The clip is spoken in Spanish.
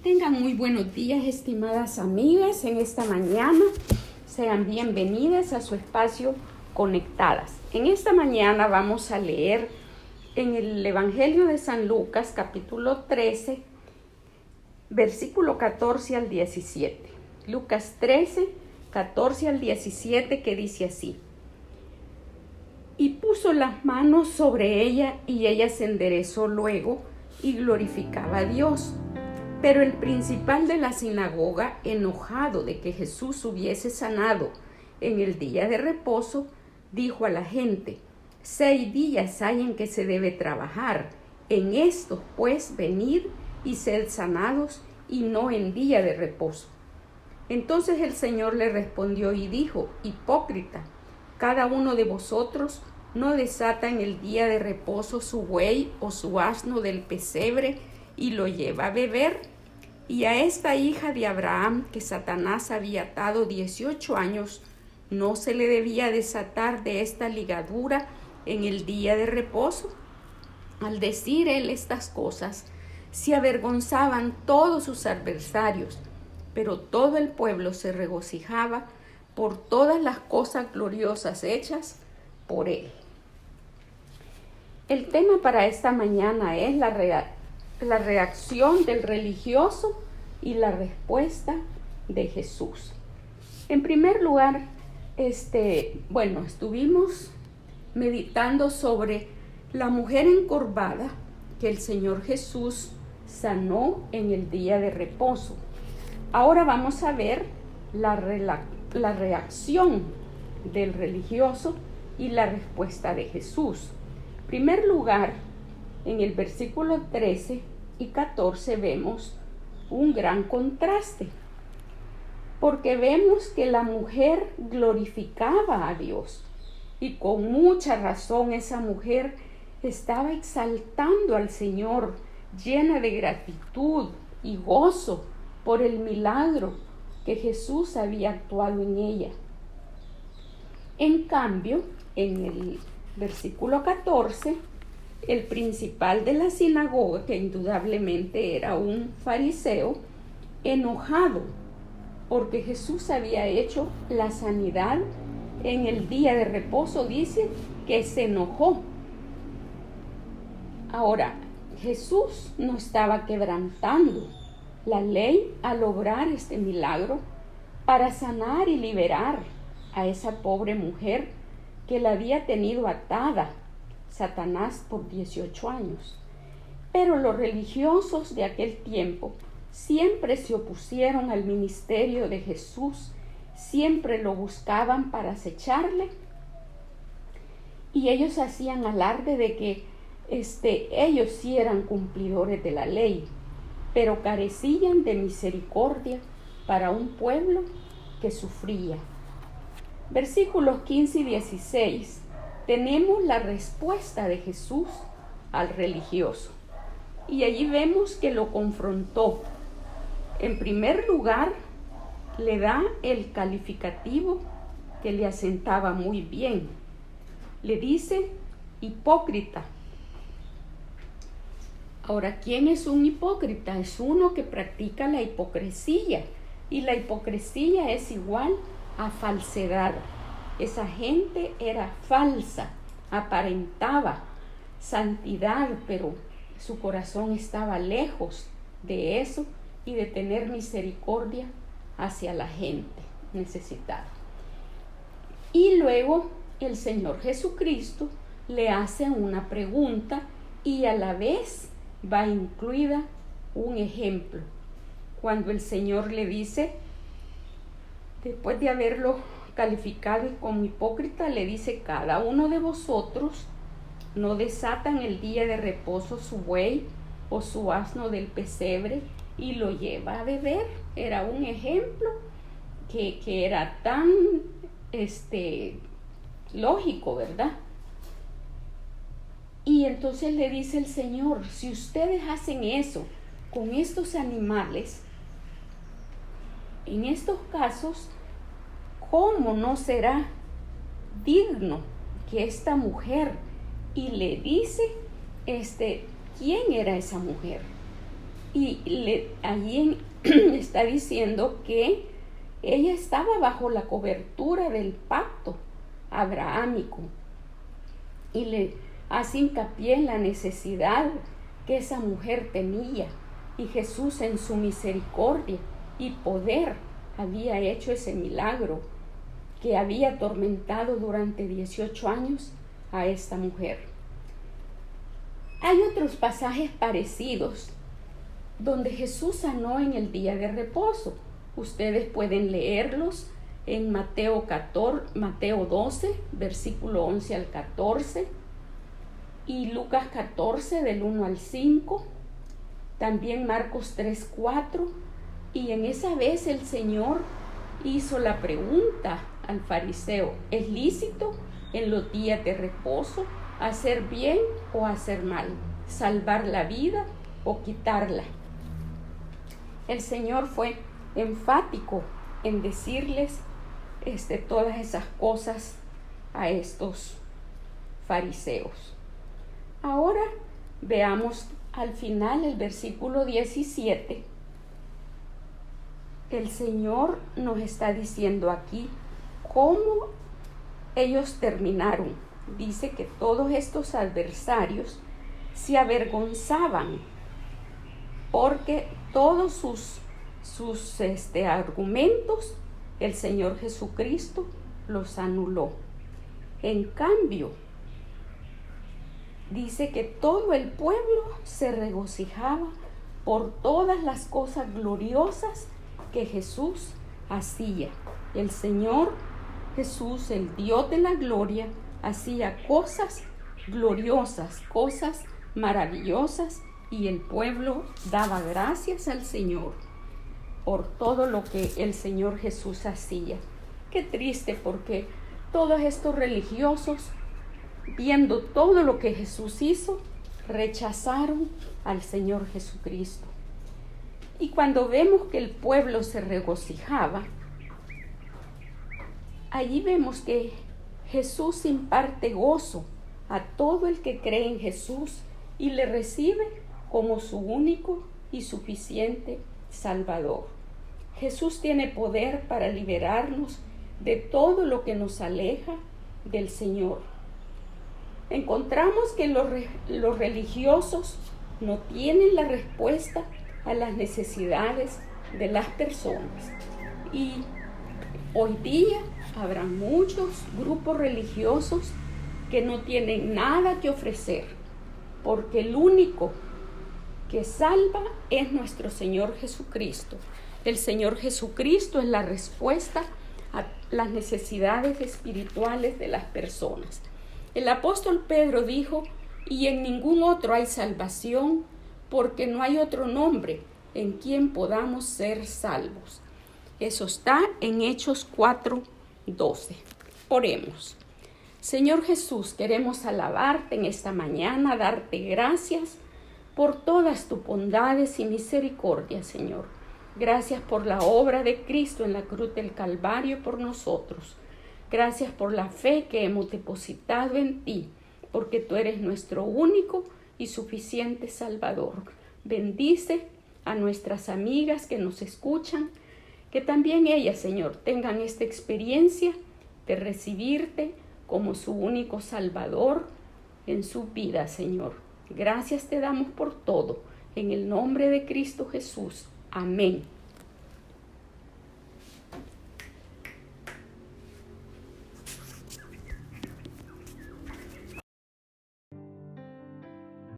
Tengan muy buenos días, estimadas amigas. En esta mañana sean bienvenidas a su espacio Conectadas. En esta mañana vamos a leer en el Evangelio de San Lucas, capítulo 13, versículo 14 al 17. Lucas 13, 14 al 17, que dice así: Y puso las manos sobre ella, y ella se enderezó luego y glorificaba a Dios. Pero el principal de la sinagoga, enojado de que Jesús hubiese sanado en el día de reposo, dijo a la gente: 6 días hay en que se debe trabajar. En estos, pues, venid y sed sanados, y no en día de reposo. Entonces el Señor le respondió y dijo: Hipócrita, cada uno de vosotros no desata en el día de reposo su buey o su asno del pesebre y lo lleva a beber. Y a esta hija de Abraham, que Satanás había atado 18 años, ¿no se le debía desatar de esta ligadura en el día de reposo? Al decir él estas cosas, se avergonzaban todos sus adversarios, pero todo el pueblo se regocijaba por todas las cosas gloriosas hechas por él. El tema para esta mañana es la reacción del religioso y la respuesta de Jesús. En primer lugar, estuvimos meditando sobre la mujer encorvada que el Señor Jesús sanó en el día de reposo. Ahora vamos a ver la reacción del religioso y la respuesta de Jesús. En primer lugar, en el versículo 13 y 14 vemos un gran contraste, porque vemos que la mujer glorificaba a Dios, y con mucha razón esa mujer estaba exaltando al Señor, llena de gratitud y gozo por el milagro que Jesús había actuado en ella. En cambio, en el versículo 14, el principal de la sinagoga, que indudablemente era un fariseo, enojado porque Jesús había hecho la sanidad en el día de reposo, dice que se enojó. Ahora, Jesús no estaba quebrantando la ley al obrar este milagro para sanar y liberar a esa pobre mujer que la había tenido atada Satanás por 18 años. Pero los religiosos de aquel tiempo siempre se opusieron al ministerio de Jesús, siempre lo buscaban para acecharle, y ellos hacían alarde de que ellos sí eran cumplidores de la ley, pero carecían de misericordia para un pueblo que sufría. Versículos 15 y 16 tenemos la respuesta de Jesús al religioso, y allí vemos que lo confrontó. En primer lugar, le da el calificativo que le asentaba muy bien. Le dice hipócrita. Ahora, ¿quién es un hipócrita? Es uno que practica la hipocresía, y la hipocresía es igual a falsedad. Esa gente era falsa, aparentaba santidad, pero su corazón estaba lejos de eso y de tener misericordia hacia la gente necesitada. Y luego el Señor Jesucristo le hace una pregunta, y a la vez va incluida un ejemplo. Cuando el Señor le dice, después de haberlo calificado como hipócrita, le dice: cada uno de vosotros no desata en el día de reposo su buey o su asno del pesebre y lo lleva a beber. Era un ejemplo que era tan lógico, ¿verdad? Y entonces le dice el Señor: si ustedes hacen eso con estos animales, en estos casos, ¿cómo no será digno que esta mujer? Y le dice quién era esa mujer. Y allí está diciendo que ella estaba bajo la cobertura del pacto abrahámico y le hace hincapié en la necesidad que esa mujer tenía, y Jesús en su misericordia y poder había hecho ese milagro que había atormentado durante 18 años a esta mujer. Hay otros pasajes parecidos donde Jesús sanó en el día de reposo. Ustedes pueden leerlos en Mateo 12, versículo 11 al 14, y Lucas 14, del 1 al 5, también Marcos 3, 4, y en esa vez el Señor hizo la pregunta al fariseo: ¿es lícito en los días de reposo hacer bien o hacer mal? ¿Salvar la vida o quitarla? El Señor fue enfático en decirles todas esas cosas a estos fariseos. Ahora veamos al final el versículo 17. El Señor nos está diciendo aquí cómo ellos terminaron. Dice que todos estos adversarios se avergonzaban porque todos sus argumentos el Señor Jesucristo los anuló. En cambio, dice que todo el pueblo se regocijaba por todas las cosas gloriosas que Jesús hacía. El Señor Jesús, el Dios de la gloria, hacía cosas gloriosas, cosas maravillosas, y el pueblo daba gracias al Señor por todo lo que el Señor Jesús hacía. Qué triste, porque todos estos religiosos, viendo todo lo que Jesús hizo, rechazaron al Señor Jesucristo. Y cuando vemos que el pueblo se regocijaba, allí vemos que Jesús imparte gozo a todo el que cree en Jesús y le recibe como su único y suficiente Salvador. Jesús tiene poder para liberarnos de todo lo que nos aleja del Señor. Encontramos que los religiosos no tienen la respuesta a las necesidades de las personas. Y hoy día habrá muchos grupos religiosos que no tienen nada que ofrecer, porque el único que salva es nuestro Señor Jesucristo. El Señor Jesucristo es la respuesta a las necesidades espirituales de las personas. El apóstol Pedro dijo: y en ningún otro hay salvación, porque no hay otro nombre en quien podamos ser salvos. Eso está en Hechos 4:12. Oremos. Señor Jesús, queremos alabarte en esta mañana, darte gracias por todas tus bondades y misericordias, Señor. Gracias por la obra de Cristo en la cruz del Calvario por nosotros. Gracias por la fe que hemos depositado en ti, porque tú eres nuestro único y suficiente Salvador. Bendice a nuestras amigas que nos escuchan, que también ellas, Señor, tengan esta experiencia de recibirte como su único Salvador en su vida, Señor. Gracias te damos por todo. En el nombre de Cristo Jesús. Amén.